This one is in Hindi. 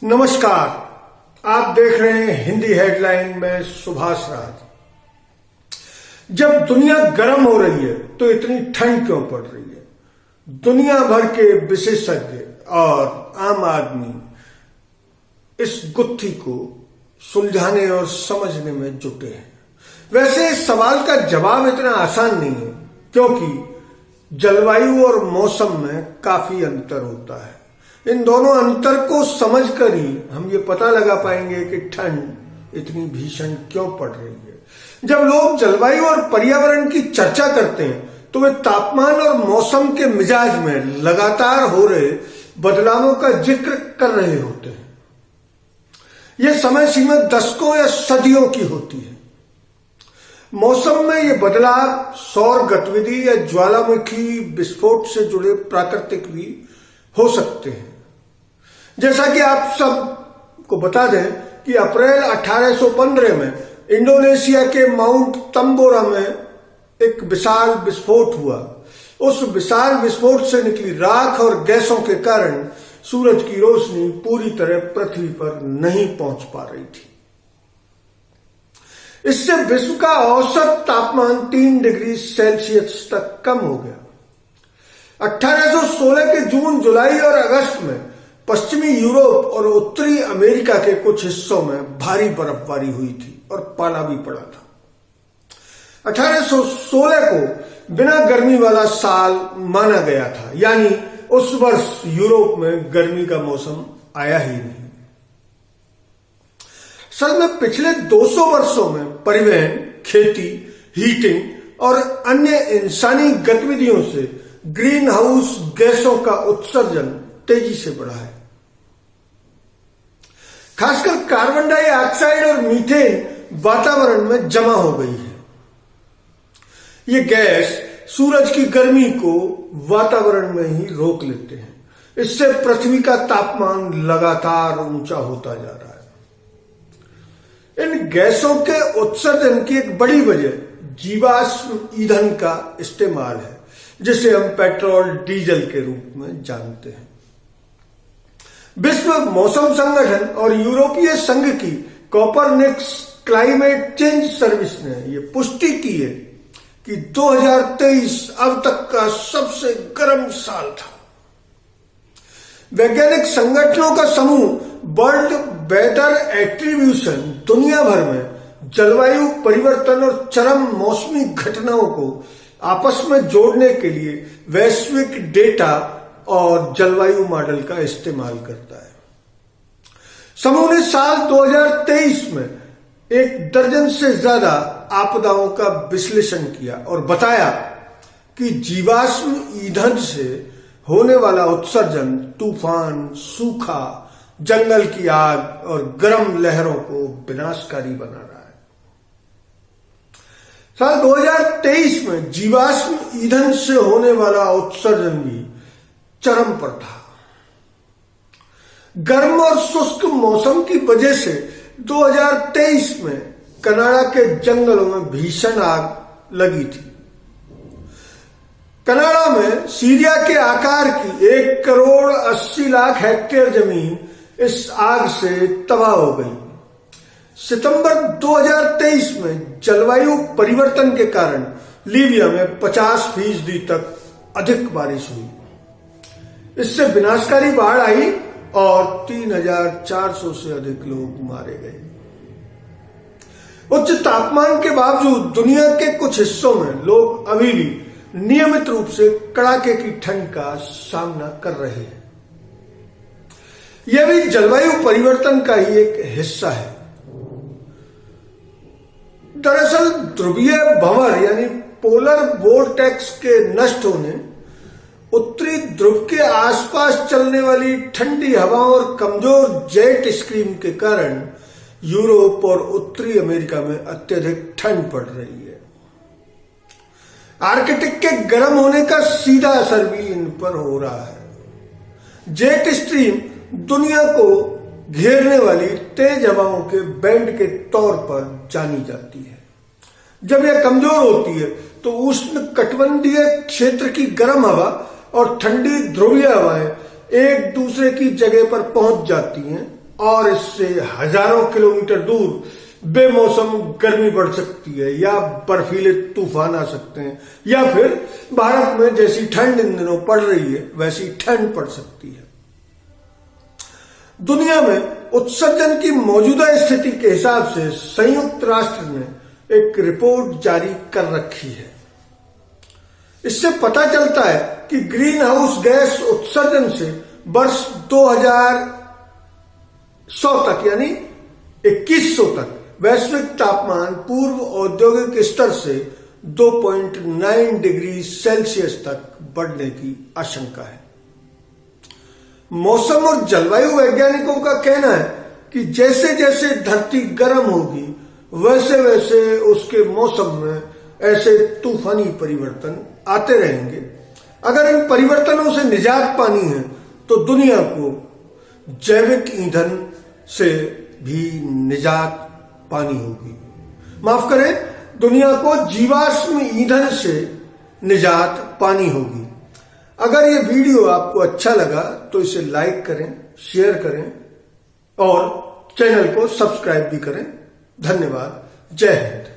नमस्कार, आप देख रहे हैं हिंदी हेडलाइन में सुभाष राज। जब दुनिया गर्म हो रही है तो इतनी ठंड क्यों पड़ रही है? दुनिया भर के विशेषज्ञ और आम आदमी इस गुत्थी को सुलझाने और समझने में जुटे हैं। वैसे इस सवाल का जवाब इतना आसान नहीं है, क्योंकि जलवायु और मौसम में काफी अंतर होता है। इन दोनों अंतर को समझकर ही हम ये पता लगा पाएंगे कि ठंड इतनी भीषण क्यों पड़ रही है। जब लोग जलवायु और पर्यावरण की चर्चा करते हैं तो वे तापमान और मौसम के मिजाज में लगातार हो रहे बदलावों का जिक्र कर रहे होते हैं। यह समय सीमा दशकों या सदियों की होती है। मौसम में ये बदलाव सौर गतिविधि या ज्वालामुखी विस्फोट से जुड़े प्राकृतिक भी हो सकते हैं। जैसा कि आप सबको बता दें कि अप्रैल 1815 में इंडोनेशिया के माउंट तंबोरा में एक विशाल विस्फोट हुआ। उस विशाल विस्फोट से निकली राख और गैसों के कारण सूरज की रोशनी पूरी तरह पृथ्वी पर नहीं पहुंच पा रही थी। इससे विश्व का औसत तापमान 3 डिग्री सेल्सियस तक कम हो गया। 1816 के जून, जुलाई और अगस्त में पश्चिमी यूरोप और उत्तरी अमेरिका के कुछ हिस्सों में भारी बर्फबारी हुई थी और पाला भी पड़ा था। 1816 को बिना गर्मी वाला साल माना गया था, यानी उस वर्ष यूरोप में गर्मी का मौसम आया ही नहीं। असल में पिछले 200 वर्षों में परिवहन, खेती, हीटिंग और अन्य इंसानी गतिविधियों से ग्रीन हाउस गैसों का उत्सर्जन तेजी से बढ़ा है। खासकर कार्बन डाइऑक्साइड और मीथेन वातावरण में जमा हो गई है। ये गैस सूरज की गर्मी को वातावरण में ही रोक लेते हैं। इससे पृथ्वी का तापमान लगातार ऊंचा होता जा रहा है। इन गैसों के उत्सर्जन की एक बड़ी वजह जीवाश्म ईंधन का इस्तेमाल है, जिसे हम पेट्रोल, डीजल के रूप में जानते हैं। विश्व मौसम संगठन और यूरोपीय संघ की कोपरनिकस क्लाइमेट चेंज सर्विस ने यह पुष्टि की है कि 2023 अब तक का सबसे गर्म साल था। वैज्ञानिक संगठनों का समूह वर्ल्ड वेदर एट्रीब्यूशन दुनिया भर में जलवायु परिवर्तन और चरम मौसमी घटनाओं को आपस में जोड़ने के लिए वैश्विक डेटा और जलवायु मॉडल का इस्तेमाल करता है। समूह ने साल 2023 में 1 दर्जन से ज्यादा आपदाओं का विश्लेषण किया और बताया कि जीवाश्म ईंधन से होने वाला उत्सर्जन तूफान, सूखा, जंगल की आग और गर्म लहरों को विनाशकारी बना रहा है। साल 2023 में जीवाश्म ईंधन से होने वाला उत्सर्जन भी चरम पर था। गर्म और शुष्क मौसम की वजह से 2023 में कनाडा के जंगलों में भीषण आग लगी थी। कनाडा में सीरिया के आकार की 1,80,00,000 हेक्टेयर जमीन इस आग से तबाह हो गई। सितंबर 2023 में जलवायु परिवर्तन के कारण लीबिया में 50% तक अधिक बारिश हुई। इससे विनाशकारी बाढ़ आई और 3,400 से अधिक लोग मारे गए। उच्च तापमान के बावजूद दुनिया के कुछ हिस्सों में लोग अभी भी नियमित रूप से कड़ाके की ठंड का सामना कर रहे हैं। यह भी जलवायु परिवर्तन का ही एक हिस्सा है। दरअसल ध्रुवीय भंवर यानी पोलर वोर्टेक्स के नष्ट होने, उत्तरी ध्रुव के आसपास चलने वाली ठंडी हवाओं और कमजोर जेट स्ट्रीम के कारण यूरोप और उत्तरी अमेरिका में अत्यधिक ठंड पड़ रही है। आर्कटिक के गर्म होने का सीधा असर भी इन पर हो रहा है। जेट स्ट्रीम दुनिया को घेरने वाली तेज हवाओं के बैंड के तौर पर जानी जाती है। जब यह कमजोर होती है तो उष्ण कटिबंधीय क्षेत्र की गर्म हवा और ठंडी ध्रुवीय हवाएं एक दूसरे की जगह पर पहुंच जाती हैं और इससे हजारों किलोमीटर दूर बेमौसम गर्मी बढ़ सकती है, या बर्फीले तूफान आ सकते हैं, या फिर भारत में जैसी ठंड इन दिनों पड़ रही है वैसी ठंड पड़ सकती है। दुनिया में उत्सर्जन की मौजूदा स्थिति के हिसाब से संयुक्त राष्ट्र ने एक रिपोर्ट जारी कर रखी है। इससे पता चलता है कि ग्रीन हाउस गैस उत्सर्जन से वर्ष 2100 तक यानी 2100 तक वैश्विक तापमान पूर्व औद्योगिक स्तर से 2.9 डिग्री सेल्सियस तक बढ़ने की आशंका है। मौसम और जलवायु वैज्ञानिकों का कहना है कि जैसे जैसे धरती गर्म होगी वैसे वैसे उसके मौसम में ऐसे तूफानी परिवर्तन आते रहेंगे। अगर इन परिवर्तनों से निजात पानी है तो दुनिया को जैविक ईंधन से भी निजात पानी होगी। माफ करें, दुनिया को जीवाश्म ईंधन से निजात पानी होगी। अगर ये वीडियो आपको अच्छा लगा तो इसे लाइक करें, शेयर करें और चैनल को सब्सक्राइब भी करें। धन्यवाद। जय हिंद।